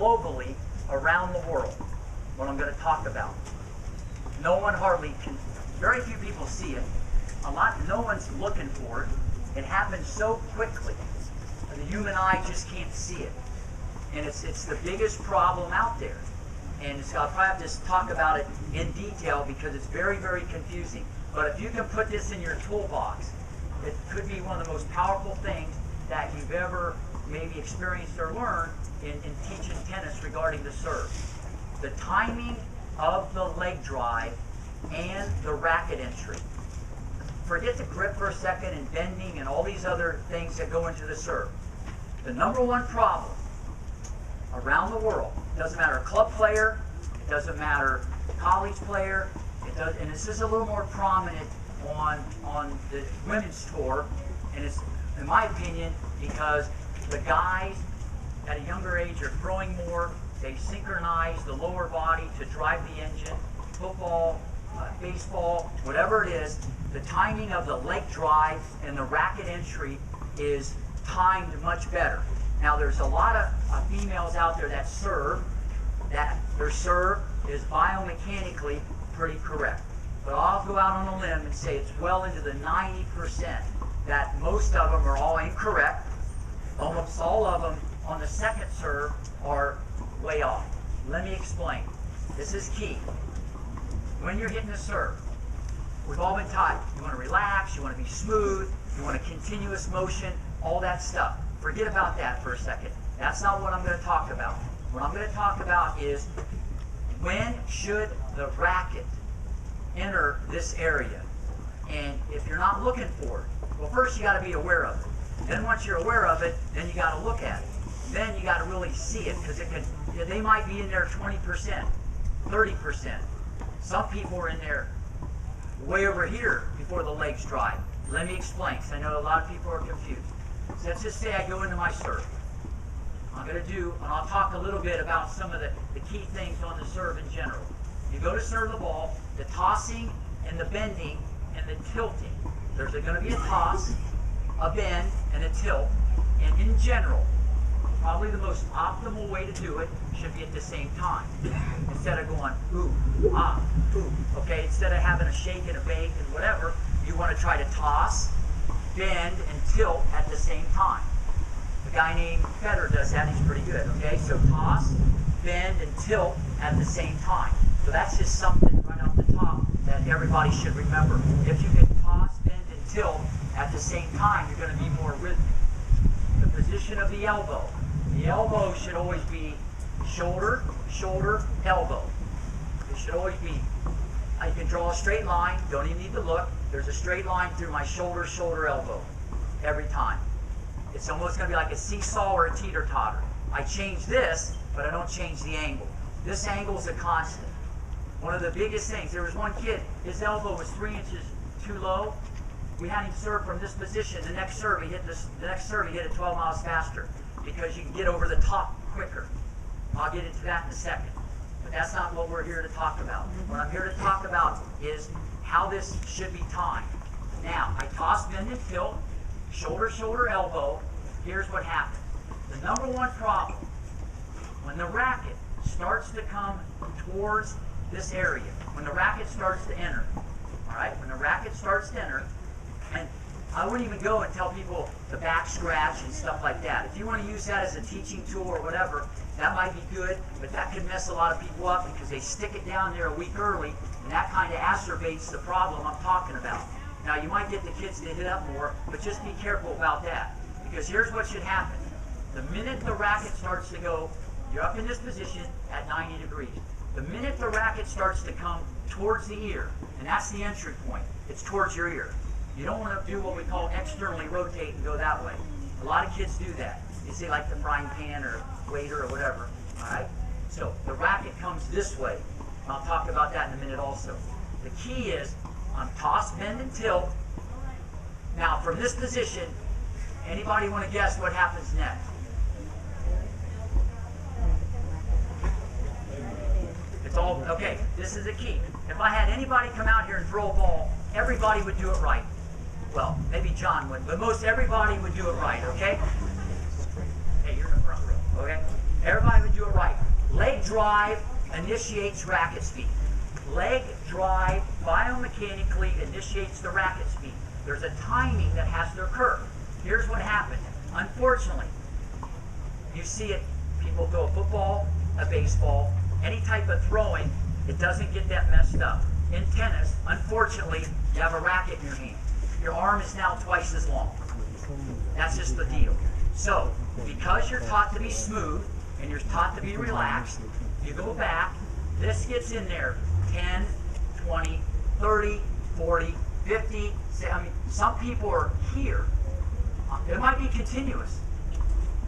globally around the world, what I'm going to talk about. No one hardly can, very few people see it. No one's looking for it. It happens so quickly. The human eye just can't see it. And it's the biggest problem out there. And I'll probably have to talk about it in detail because it's very, very confusing. But if you can put this in your toolbox, it could be one of the most powerful things that you've ever maybe experienced or learned in teaching tennis regarding the serve. The timing of the leg drive and the racket entry. Forget the grip for a second and bending and all these other things that go into the serve. The number one problem around the world, it doesn't matter club player, it doesn't matter college player, and this is a little more prominent on the women's tour, and it's, in my opinion, because the guys at a younger age are throwing more, they synchronize the lower body to drive the engine, football, baseball, whatever it is, the timing of the leg drive and the racket entry is timed much better. Now there's a lot of females out there that serve, that their serve is biomechanically pretty correct. But I'll go out on a limb and say it's well into the 90% that most of them are all incorrect. Almost all of them on the second serve are way off. Let me explain. This is key. When you're hitting the serve, we've all been taught, you want to relax, you want to be smooth, you want a continuous motion, all that stuff. Forget about that for a second. That's not what I'm going to talk about. What I'm going to talk about is when should the racket enter this area? And if you're not looking for it, well, first you got to be aware of it. Then once you're aware of it, then you got to look at it. Then you got to really see it because they might be in there 20%, 30%. Some people are in there way over here before the legs drive. Let me explain, because I know a lot of people are confused. So let's just say I go into my serve. I'm going to do, and I'll talk a little bit about some of the key things on the serve in general. You go to serve the ball, the tossing and the bending and the tilting. There's going to be a toss, a bend, and a tilt. And in general, probably the most optimal way to do it should be at the same time. Instead of going, ooh, ah, ooh. Okay, instead of having a shake and a bake and whatever, you want to try to toss, bend, and tilt at the same time. A guy named Federer does that, he's pretty good, okay? So toss, bend, and tilt at the same time. So that's just something right off the top that everybody should remember. If you can toss, bend, and tilt at the same time, you're going to be more rhythmic. The position of the elbow. The elbow should always be shoulder, shoulder, elbow. It should always be, you can draw a straight line, don't even need to look. There's a straight line through my shoulder, shoulder, elbow, every time. It's almost going to be like a seesaw or a teeter-totter. I change this, but I don't change the angle. This angle is a constant. One of the biggest things, there was one kid, his elbow was 3 inches too low. We had him serve from this position. The next serve, he hit it 12 miles faster because you can get over the top quicker. I'll get into that in a second. But that's not what we're here to talk about. What I'm here to talk about is how this should be timed. Now, I toss, bend, and tilt, shoulder, shoulder, elbow. Here's what happens. The number one problem, when the racket starts to come towards this area, when the racket starts to enter, all right, when the racket starts to enter, and I wouldn't even go and tell people to back scratch and stuff like that. If you want to use that as a teaching tool or whatever, that might be good, but that could mess a lot of people up because they stick it down there a week early, and that kind of exacerbates the problem I'm talking about. Now, you might get the kids to hit up more, but just be careful about that, because here's what should happen. The minute the racket starts to go, you're up in this position at 90 degrees. The minute the racket starts to come towards the ear, and that's the entry point, it's towards your ear. You don't want to do what we call externally rotate and go that way. A lot of kids do that. You see like the frying pan or waiter or whatever, all right? So the racket comes this way. I'll talk about that in a minute also. The key is on toss, bend, and tilt. Now from this position, anybody want to guess what happens next? It's all, okay, this is the key. If I had anybody come out here and throw a ball, everybody would do it right. Well, maybe John would, but most everybody would do it right, okay? Hey, you're in the front row, okay? Everybody would do it right. drive initiates racket speed. Leg drive biomechanically initiates the racket speed. There's a timing that has to occur. Here's what happened. Unfortunately, you see it, people throw a football, a baseball, any type of throwing, it doesn't get that messed up. In tennis, unfortunately, you have a racket in your hand. Your arm is now twice as long. That's just the deal. So, because you're taught to be smooth and you're taught to be relaxed, you go back, this gets in there 10, 20, 30, 40, 50, I mean, some people are here. It might be continuous.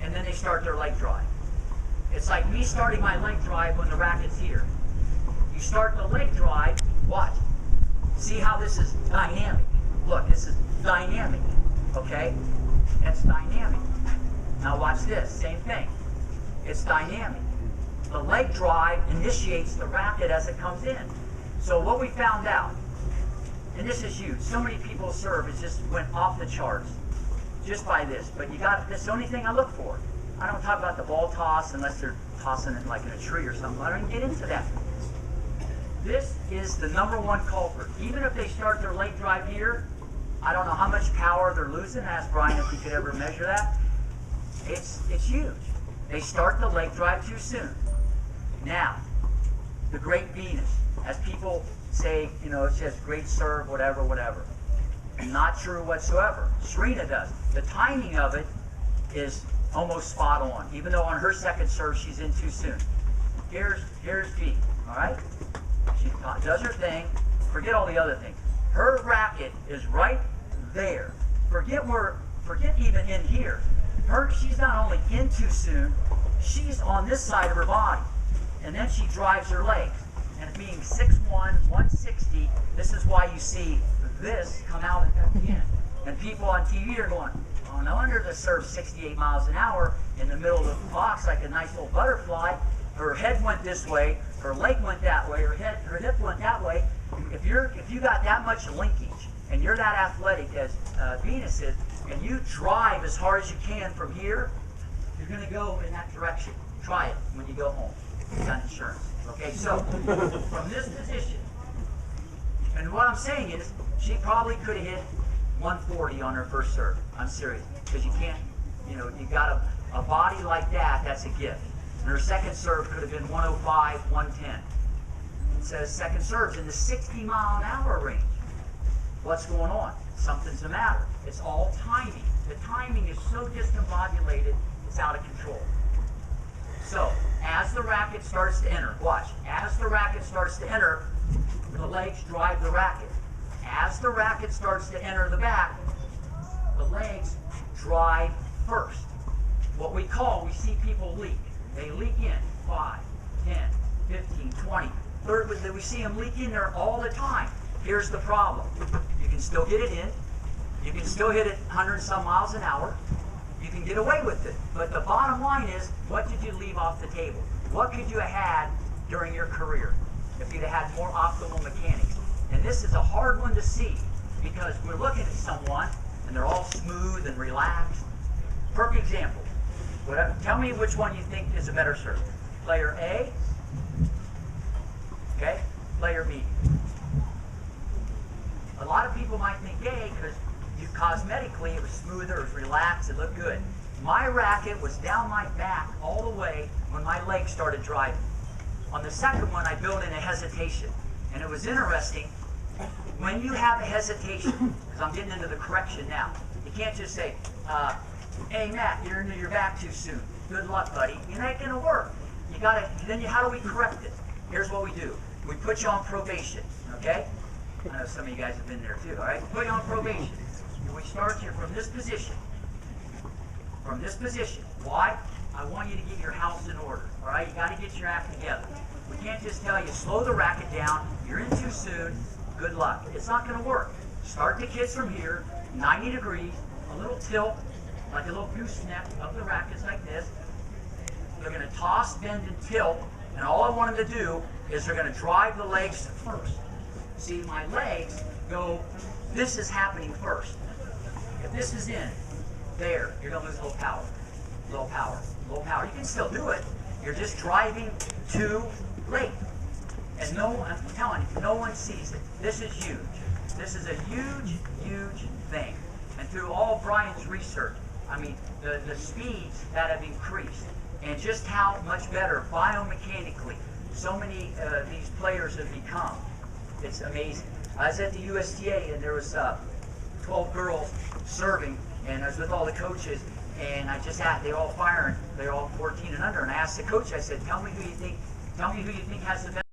And then they start their leg drive. It's like me starting my leg drive when the racket's here. You start the leg drive, watch. See how this is dynamic. Look, this is dynamic, okay? That's dynamic. Now watch this, same thing. It's dynamic. The leg drive initiates the racket as it comes in. So what we found out, and this is huge, so many people serve, it just went off the charts just by this. But you got, this is the only thing I look for. I don't talk about the ball toss unless they're tossing it like in a tree or something. I don't even get into that. This is the #1 culprit. Even if they start their leg drive here, I don't know how much power they're losing. Ask Brian if he could ever measure that. It's huge. They start the leg drive too soon. Now, the great Venus, as people say, you know, she has great serve, whatever, whatever. Not true whatsoever. Serena does. The timing of it is almost spot on, even though on her second serve she's in too soon. Here's V, all right? She does her thing. Forget all the other things. Her racket is right there. Forget even in here. She's not only in too soon, she's on this side of her body. And then she drives her legs. And being 6'1", 160, this is why you see this come out at the end. And people on TV are going, oh, no wonder the serve's 68 miles an hour in the middle of the box like a nice little butterfly. Her head went this way, her leg went that way, her hip went that way. If you got that much linkage and you're that athletic as Venus is, and you drive as hard as you can from here, you're going to go in that direction. Try it when you go home. You got insurance. Okay, so from this position, and what I'm saying is, she probably could have hit 140 on her first serve. I'm serious, because you can't, you know, you got a body like that. That's a gift. And her second serve could have been 105, 110. It says second serve's in the 60-mile-an-hour range. What's going on? Something's the matter. It's all timing. The timing is so discombobulated, it's out of control. So, as the racket starts to enter, watch, as the racket starts to enter, the legs drive the racket. As the racket starts to enter the back, the legs drive first. What we see people leak. They leak in 5, 10, 15, 20, 30. We see them leak in there all the time. Here's the problem. You can still get it in. You can still hit it 100 some miles an hour. You can get away with it. But the bottom line is, what did you leave off the table? What could you have had during your career if you'd have had more optimal mechanics? And this is a hard one to see because we're looking at someone and they're all smooth and relaxed. Perfect example. Tell me which one you think is a better serve. Player A, okay? Player B. A lot of people might think A because cosmetically it was smoother, it was relaxed, it looked good. My racket was down my back all the way when my legs started driving. On the second one, I built in a hesitation. And it was interesting, when you have a hesitation, because I'm getting into the correction now, you can't just say, hey Matt, you're into your back too soon. Good luck, buddy. It ain't gonna work. You gotta, then how do we correct it? Here's what we do. We put you on probation, okay? I know some of you guys have been there too, all right? Put you on probation. We start here from this position. From this position. Why? I want you to get your house in order, all right? You gotta get your act together. We can't just tell you, slow the racket down, you're in too soon, good luck. It's not gonna work. Start the kids from here, 90 degrees, a little tilt, like a little gooseneck of the rackets like this. They're gonna toss, bend, and tilt, and all I want them to do is they're gonna drive the legs first. See, my legs go, this is happening first. If this is in, there, you're gonna lose a little power. Little power. Little power. You can still do it. You're just driving too late. And I'm telling you, no one sees it. This is huge. This is a huge, huge thing. And through all Brian's research, I mean, the speeds that have increased, and just how much better biomechanically so many these players have become. It's amazing. I was at the USTA and there was 12 girls serving, and I was with all the coaches, and I just asked, they're all firing, they're all 14 and under, and I asked the coach, I said, tell me who you think has the best